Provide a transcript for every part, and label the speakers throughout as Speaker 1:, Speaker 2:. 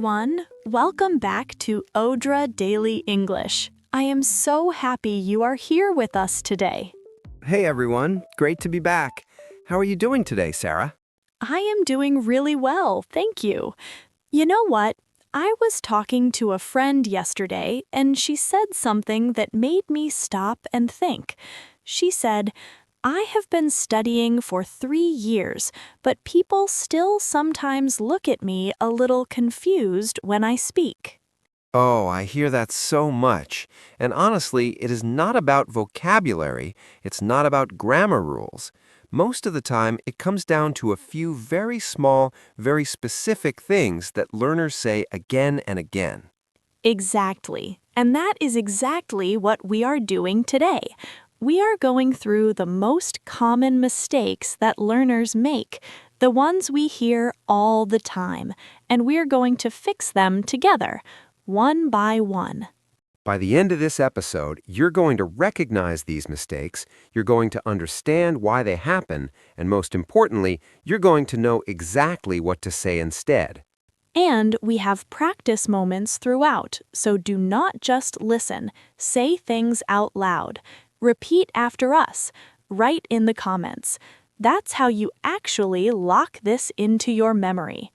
Speaker 1: everyone. Welcome back to Oudra Daily English. I am so happy you are here with us today.
Speaker 2: Hey everyone, great to be back. How are you doing today, Sarah?
Speaker 1: I am doing really well, thank you. You know what? I was talking to a friend yesterday, and she said something that made me stop and think. She said, I have been studying for 3 years, but people still sometimes look at me a little confused when I speak.
Speaker 2: Oh, I hear that so much. And honestly, it is not about vocabulary, it's not about grammar rules. Most of the time, it comes down to a few very small, very specific things that learners say again and again.
Speaker 1: Exactly. And that is exactly what we are doing today. We are going through the most common mistakes that learners make, the ones we hear all the time, and we are going to fix them together, one by one.
Speaker 2: By the end of this episode, you're going to recognize these mistakes, you're going to understand why they happen, and most importantly, you're going to know exactly what to say instead.
Speaker 1: And we have practice moments throughout, so do not just listen, say things out loud. Repeat after us. Write in the comments. That's how you actually lock this into your memory.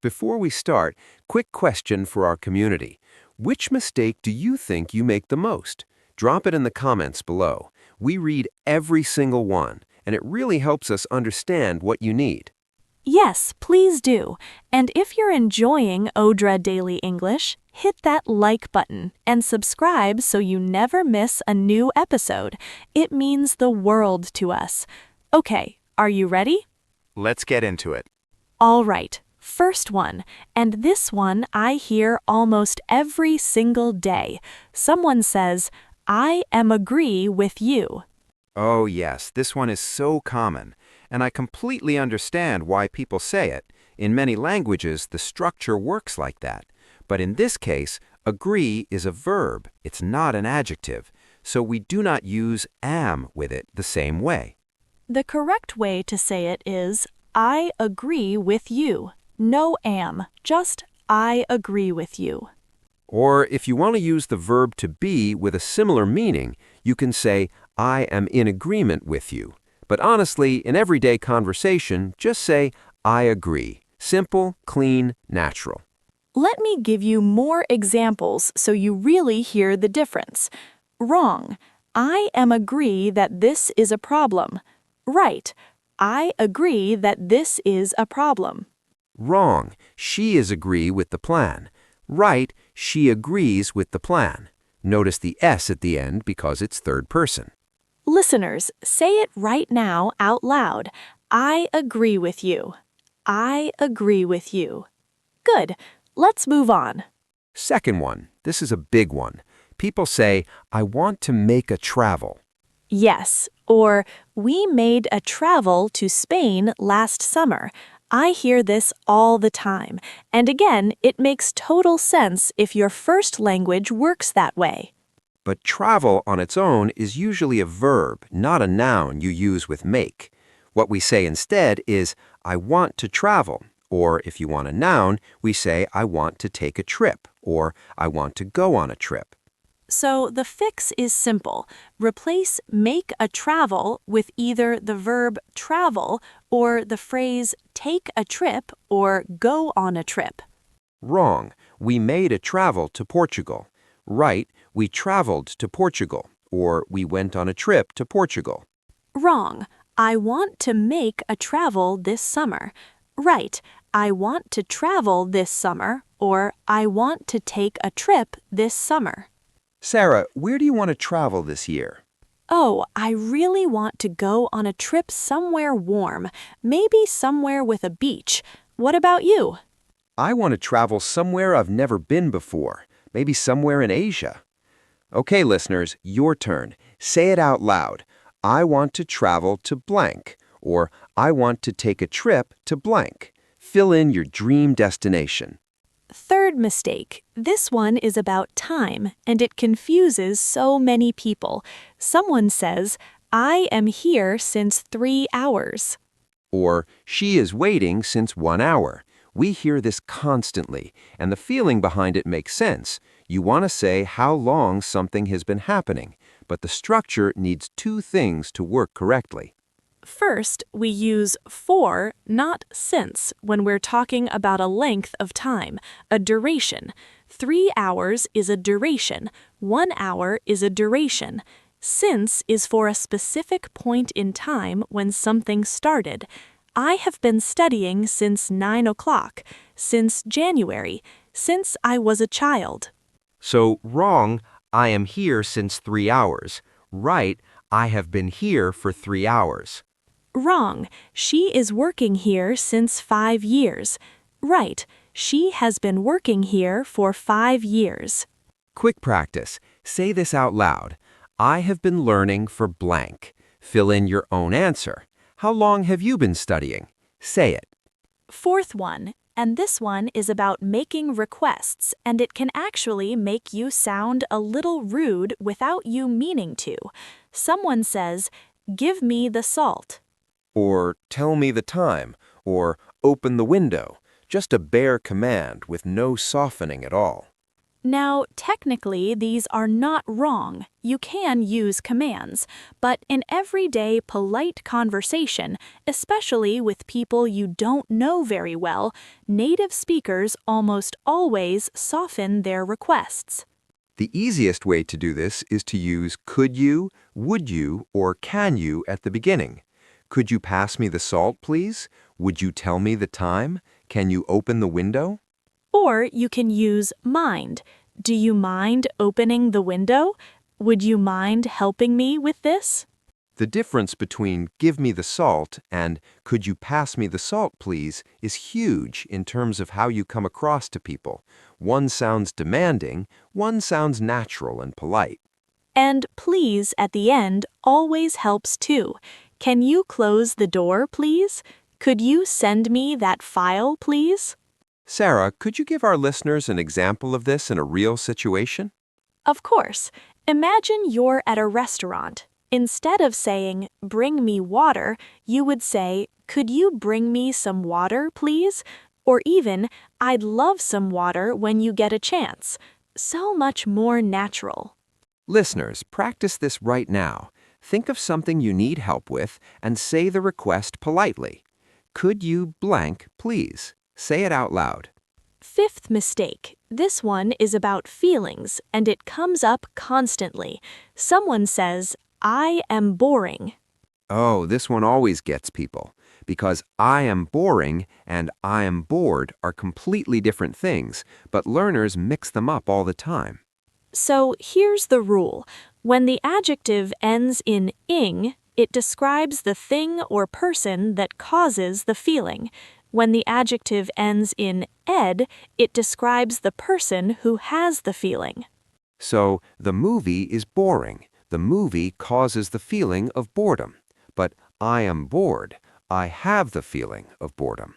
Speaker 2: Before we start, quick question for our community. Which mistake do you think you make the most? Drop it in the comments below. We read every single one, and it really helps us understand what you need.
Speaker 1: Yes, please do. And if you're enjoying Oudra Daily English, hit that like button and subscribe so you never miss a new episode. It means the world to us. Okay, are you ready?
Speaker 3: Let's get into it.
Speaker 1: All right, first one. And this one I hear almost every single day. Someone says, I am agree with you.
Speaker 3: Oh yes, this one is so common, and I completely understand why people say it. In many languages, the structure works like that. But in this case, agree is a verb, it's not an adjective, so we do not use am with it the same way.
Speaker 1: The correct way to say it is, I agree with you. No am, just I agree with you.
Speaker 2: Or if you want to use the verb to be with a similar meaning, you can say, I am in agreement with you. But honestly, in everyday conversation, just say, I agree. Simple, clean, natural.
Speaker 1: Let me give you more examples so you really hear the difference. Wrong. I am agree that this is a problem. Right. I agree that this is a problem.
Speaker 2: Wrong. She is agree with the plan. Right. She agrees with the plan. Notice the S at the end because it's third person.
Speaker 1: Listeners, say it right now out loud. I agree with you. I agree with you. Good. Let's move on.
Speaker 2: Second one. This is a big one. People say, I want to make a travel.
Speaker 1: Yes, or we made a travel to Spain last summer. I hear this all the time. And again, it makes total sense if your first language works that way.
Speaker 2: But travel on its own is usually a verb, not a noun you use with make. What we say instead is, I want to travel. Or if you want a noun, we say, I want to take a trip, or I want to go on a trip.
Speaker 1: So the fix is simple. Replace make a travel with either the verb travel or the phrase take a trip or go on a trip.
Speaker 2: Wrong. We made a travel to Portugal. Right. We traveled to Portugal, or we went on a trip to Portugal.
Speaker 1: Wrong. I want to make a travel this summer. Right. I want to travel this summer, or I want to take a trip this summer.
Speaker 2: Sarah, where do you want to travel this year?
Speaker 1: Oh, I really want to go on a trip somewhere warm, maybe somewhere with a beach. What about you?
Speaker 2: I want to travel somewhere I've never been before, maybe somewhere in Asia. Okay, listeners, your turn. Say it out loud. I want to travel to blank, or I want to take a trip to blank. Fill in your dream destination.
Speaker 1: Third mistake. This one is about time, and it confuses so many people. Someone says, I am here since 3 hours.
Speaker 2: Or, she is waiting since 1 hour. We hear this constantly, and the feeling behind it makes sense. You want to say how long something has been happening, but the structure needs two things to work correctly.
Speaker 1: First, we use for, not since, when we're talking about a length of time, a duration. 3 hours is a duration. 1 hour is a duration. Since is for a specific point in time when something started. I have been studying since 9 o'clock, since January, since I was a child.
Speaker 3: So, wrong, I am here since 3 hours. Right, I have been here for 3 hours.
Speaker 1: Wrong. She is working here since 5 years. Right. She has been working here for 5 years.
Speaker 2: Quick practice. Say this out loud. I have been learning for blank. Fill in your own answer. How long have you been studying? Say it.
Speaker 1: Fourth one, and this one is about making requests, and it can actually make you sound a little rude without you meaning to. Someone says, "Give me the salt."
Speaker 2: Or tell me the time, or open the window. Just a bare command with no softening at all.
Speaker 1: Now, technically, these are not wrong. You can use commands, but in everyday polite conversation, especially with people you don't know very well, native speakers almost always soften their requests.
Speaker 2: The easiest way to do this is to use could you, would you, or can you at the beginning. Could you pass me the salt, please? Would you tell me the time? Can you open the window?
Speaker 1: Or you can use mind. Do you mind opening the window? Would you mind helping me with this?
Speaker 2: The difference between give me the salt and could you pass me the salt, please, is huge in terms of how you come across to people. One sounds demanding, one sounds natural and polite.
Speaker 1: And please at the end always helps too. Can you close the door, please? Could you send me that file, please?
Speaker 2: Sarah, could you give our listeners an example of this in a real situation?
Speaker 1: Of course. Imagine you're at a restaurant. Instead of saying, "Bring me water," you would say, "Could you bring me some water, please?" Or even, "I'd love some water when you get a chance." So much more natural.
Speaker 2: Listeners, practice this right now. Think of something you need help with and say the request politely. Could you blank, please? Say it out loud.
Speaker 1: Fifth mistake. This one is about feelings, and it comes up constantly. Someone says, "I am boring."
Speaker 2: Oh, this one always gets people, because I am boring and I am bored are completely different things, but learners mix them up all the time.
Speaker 1: So here's the rule. When the adjective ends in ing, it describes the thing or person that causes the feeling. When the adjective ends in ed, it describes the person who has the feeling.
Speaker 2: So, the movie is boring. The movie causes the feeling of boredom. But I am bored. I have the feeling of boredom.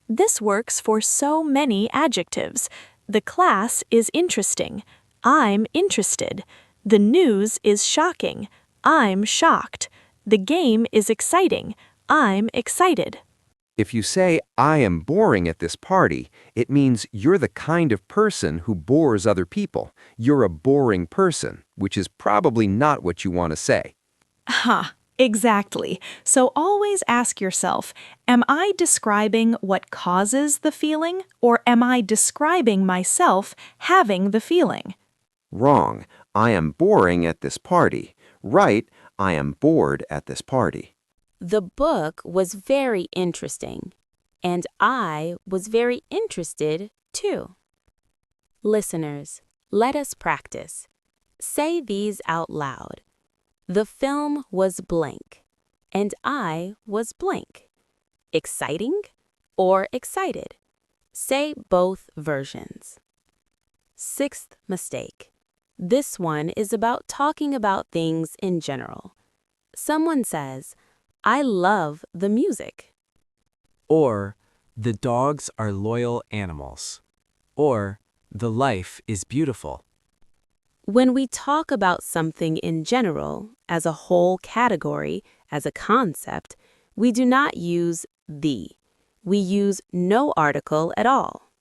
Speaker 1: This works for so many adjectives. The class is interesting. I'm interested. The news is shocking. I'm shocked. The game is exciting. I'm excited.
Speaker 2: If you say, I am boring at this party, it means you're the kind of person who bores other people. You're a boring person, which is probably not what you want to say.
Speaker 1: Exactly. So always ask yourself, am I describing what causes the feeling, or am I describing myself having the feeling?
Speaker 2: Wrong. I am boring at this party. Right. I am bored at this party.
Speaker 4: The book was very interesting, and I was very interested too. Listeners, let us practice. Say these out loud. The film was blank, and I was blank. Exciting or excited? Say both versions. Sixth mistake. This one is about talking about things in general. Someone says, "I love the music."
Speaker 5: Or, "The dogs are loyal animals." Or, "The life is beautiful."
Speaker 4: When we talk about something in general, as a whole category, as a concept, we do not use the. we use no article at all.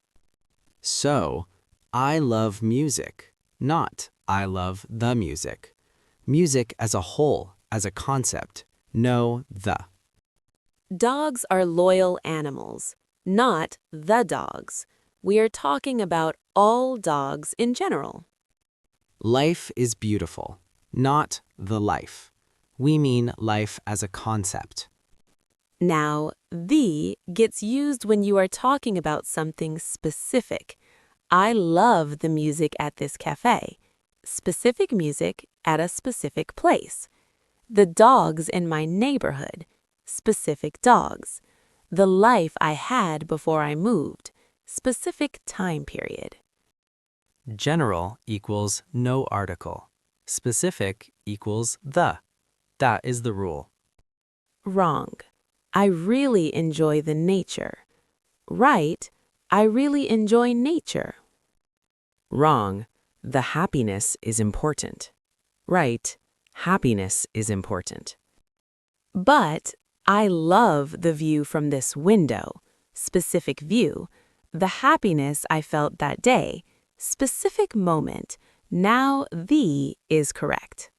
Speaker 5: So, I love music, not I love the music. Music as a whole, as a concept, no the.
Speaker 4: Dogs are loyal animals, not the dogs. We are talking about all dogs in general.
Speaker 5: Life is beautiful, not the life. We mean life as a concept.
Speaker 4: Now, the gets used when you are talking about something specific. I love the music at this cafe. Specific music at a specific place. The dogs in my neighborhood. Specific dogs. The life I had before I moved. Specific time period.
Speaker 5: General equals no article. Specific equals the. That is the rule.
Speaker 4: Wrong. I really enjoy the nature. Right. I really enjoy nature.
Speaker 5: Wrong. The happiness is important. Right. Happiness is important.
Speaker 4: But I love the view from this window. Specific view. The happiness I felt that day. Specific moment. Now the is correct.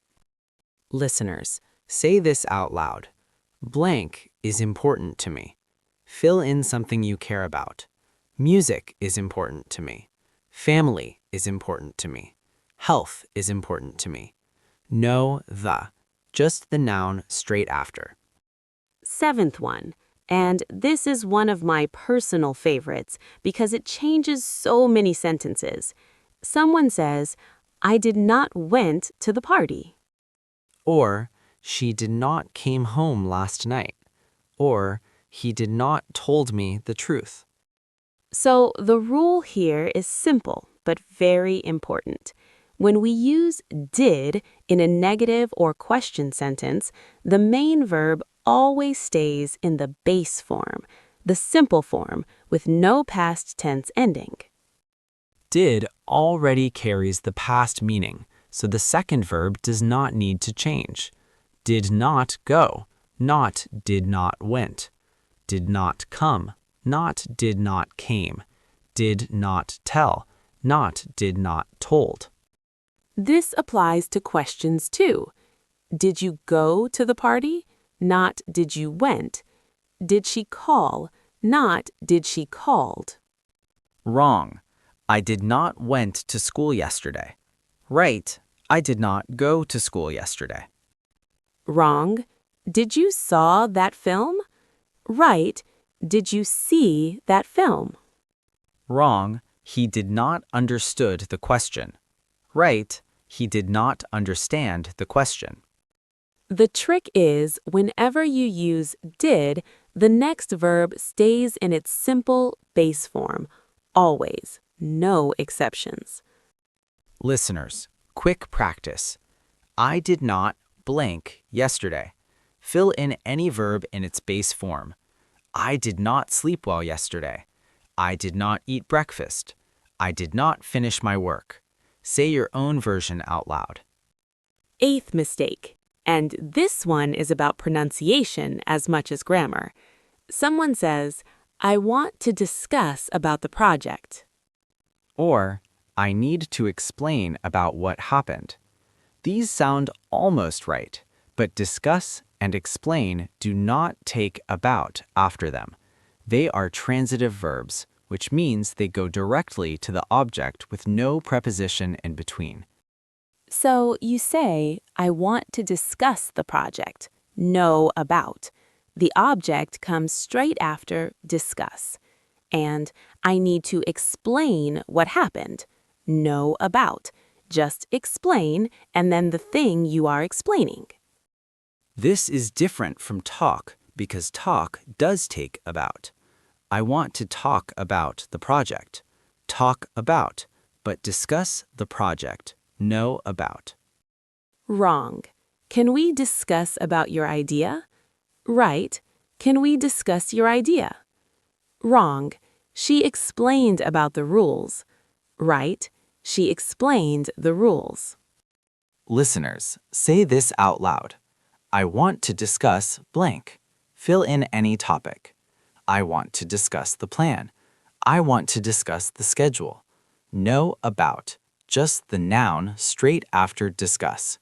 Speaker 5: Listeners, say this out loud. Blank is important to me. Fill in something you care about. Music is important to me. Family is important to me. Health is important to me. No the, just the noun straight after.
Speaker 4: Seventh one, and this is one of my personal favorites because it changes so many sentences. Someone says, I did not went to the party.
Speaker 5: Or, she did not came home last night. Or, he did not told me the truth.
Speaker 4: So the rule here is simple but very important. When we use did in a negative or question sentence, the main verb always stays in the base form, the simple form with no past tense ending.
Speaker 5: Did already carries the past meaning, so the second verb does not need to change. Did not go, not did not went. Did not come, not did not came. Did not tell, not did not told.
Speaker 4: This applies to questions too. Did you go to the party? Not did you went. Did she call? Not did she called.
Speaker 5: Wrong. I did not went to school yesterday. Right. I did not go to school yesterday.
Speaker 4: Wrong. Did you saw that film? Right. Did you see that film?
Speaker 5: Wrong. He did not understood the question. Right. He did not understand the question.
Speaker 4: The trick is whenever you use did, the next verb stays in its simple base form. Always. No exceptions.
Speaker 5: Listeners, quick practice. I did not blank yesterday. Fill in any verb in its base form. I did not sleep well yesterday. I did not eat breakfast. I did not finish my work. Say your own version out loud.
Speaker 4: Eighth mistake. And this one is about pronunciation as much as grammar. Someone says, I want to discuss about the project.
Speaker 5: Or, I need to explain about what happened. These sound almost right, but discuss and explain do not take about after them. They are transitive verbs, which means they go directly to the object with no preposition in between.
Speaker 4: So you say, I want to discuss the project. Know about. The object comes straight after discuss. And I need to explain what happened. Know about. Just explain and then the thing you are explaining.
Speaker 5: This is different from talk because talk does take about. I want to talk about the project. Talk about, but discuss the project. Know about.
Speaker 4: Wrong. Can we discuss about your idea? Right. Can we discuss your idea? Wrong. She explained about the rules. Right. She explained the rules.
Speaker 5: Listeners, say this out loud. I want to discuss blank. Fill in any topic. I want to discuss the plan. I want to discuss the schedule. No about, just the noun straight after discuss.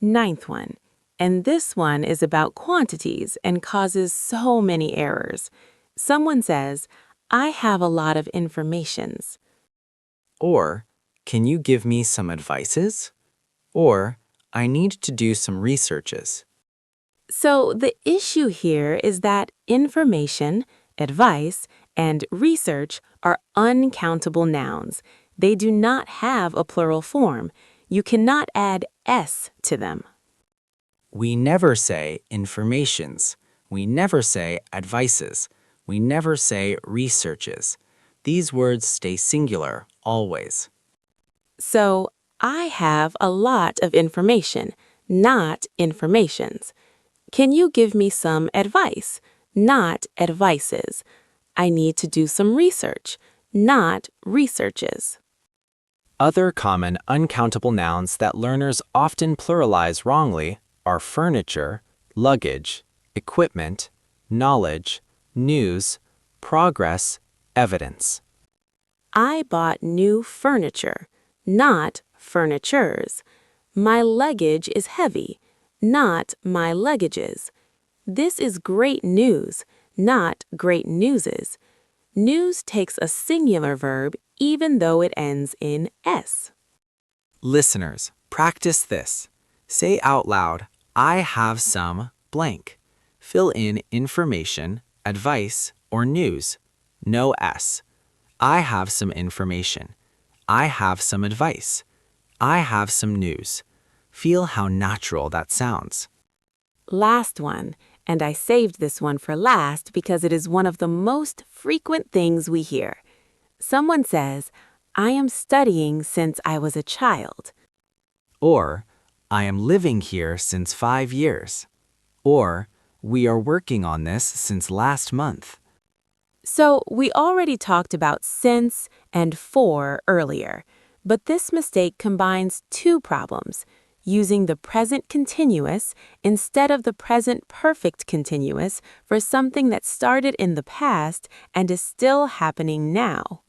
Speaker 4: Ninth one, and this one is about quantities and causes so many errors. Someone says, I have a lot of informations.
Speaker 5: Or, can you give me some advices? Or, I need to do some researches.
Speaker 4: So the issue here is that information, advice, and research are uncountable nouns. They do not have a plural form. You cannot add s to them.
Speaker 5: We never say informations. We never say advices. We never say researches. These words stay singular always.
Speaker 4: So I have a lot of information, not informations. Can you give me some advice, not advices? I need to do some research, not researches.
Speaker 5: Other common uncountable nouns that learners often pluralize wrongly are furniture, luggage, equipment, knowledge, news, progress, evidence.
Speaker 4: I bought new furniture, not furnitures. My luggage is heavy, not my luggages. This is great news, not great newses. News takes a singular verb even though it ends in s.
Speaker 5: Listeners, practice this. Say out loud, I have some blank. Fill in information, advice, or news. No s. I have some information. I have some advice. I have some news. Feel how natural that sounds.
Speaker 4: Last one, and I saved this one for last because it is one of the most frequent things we hear. Someone says, I am studying since I was a child.
Speaker 5: Or, I am living here since 5 years. Or, we are working on this since last month.
Speaker 4: So we already talked about since and for earlier, but this mistake combines two problems, using the present continuous instead of the present perfect continuous for something that started in the past and is still happening now.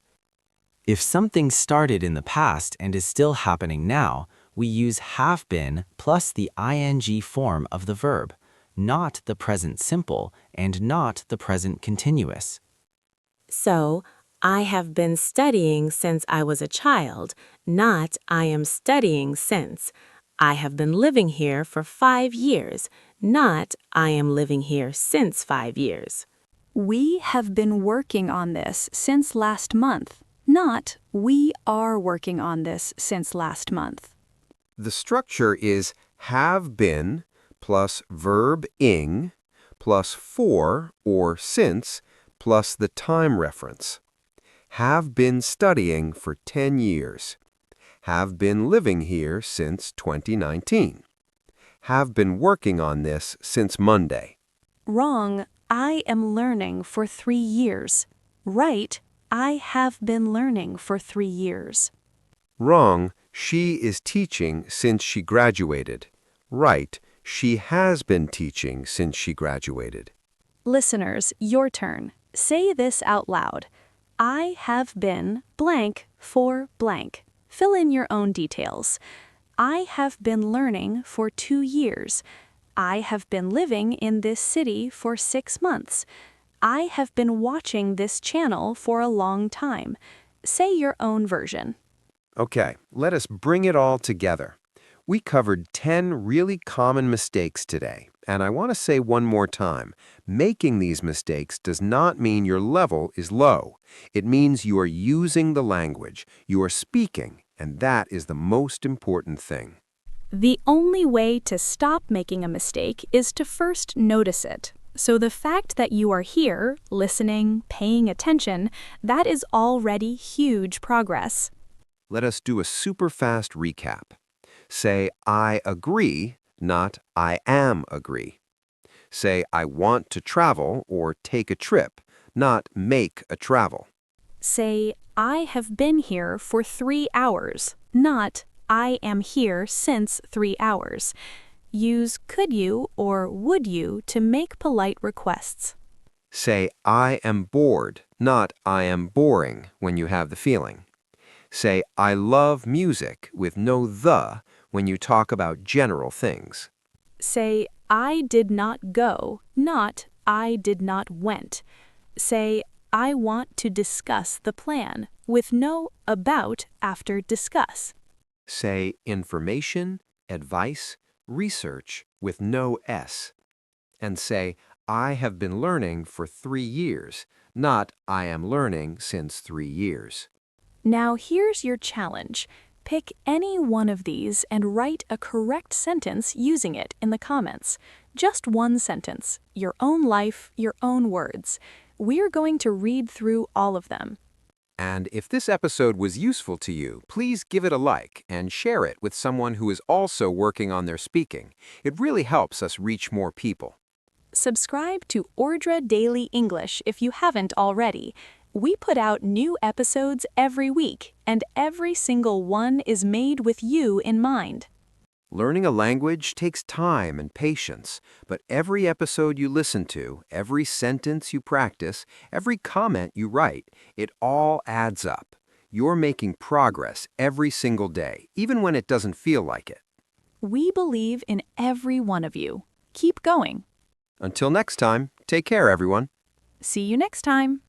Speaker 5: If something started in the past and is still happening now, we use have been plus the ing form of the verb, not the present simple and not the present continuous.
Speaker 4: So, I have been studying since I was a child, not I am studying since. I have been living here for 5 years, not I am living here since 5 years.
Speaker 1: We have been working on this since last month, not we are working on this since last month.
Speaker 2: The structure is have been plus verb ing plus for or since plus the time reference. Have been studying for 10 years. Have been living here since 2019. Have been working on this since Monday.
Speaker 1: Wrong, I am learning for 3 years. Right, I have been learning for 3 years.
Speaker 2: Wrong, she is teaching since she graduated. Right, she has been teaching since she graduated.
Speaker 1: Listeners, your turn. Say this out loud. I have been blank for blank. Fill in your own details. I have been learning for 2 years. I have been living in this city for 6 months. I have been watching this channel for a long time. Say your own version.
Speaker 2: Okay, let us bring it all together. We covered 10 really common mistakes today, and I want to say one more time, making these mistakes does not mean your level is low. It means you are using the language, you are speaking, and that is the most important thing.
Speaker 1: The only way to stop making a mistake is to first notice it. So the fact that you are here, listening, paying attention, that is already huge progress.
Speaker 2: Let us do a super fast recap. Say, I agree, not I am agree. Say, I want to travel or take a trip, not make a travel.
Speaker 1: Say, I have been here for 3 hours, not I am here since 3 hours. Use could you or would you to make polite requests.
Speaker 2: Say, I am bored, not I am boring when you have the feeling. Say, I love music with no the when you talk about general things.
Speaker 1: Say, I did not go, not I did not went. Say, I want to discuss the plan, with no about after discuss.
Speaker 2: Say, information, advice, research with no S. And say, I have been learning for 3 years, not I am learning since 3 years.
Speaker 1: Now here's your challenge. Pick any one of these and write a correct sentence using it in the comments. Just one sentence, your own life, your own words. We're going to read through all of them.
Speaker 2: And if this episode was useful to you, please give it a like and share it with someone who is also working on their speaking. It really helps us reach more people.
Speaker 1: Subscribe to Oudra Daily English if you haven't already. We put out new episodes every week, and every single one is made with you in mind.
Speaker 2: Learning a language takes time and patience, but every episode you listen to, every sentence you practice, every comment you write, it all adds up. You're making progress every single day, even when it doesn't feel like it.
Speaker 1: We believe in every one of you. Keep going.
Speaker 2: Until next time, take care, everyone.
Speaker 1: See you next time.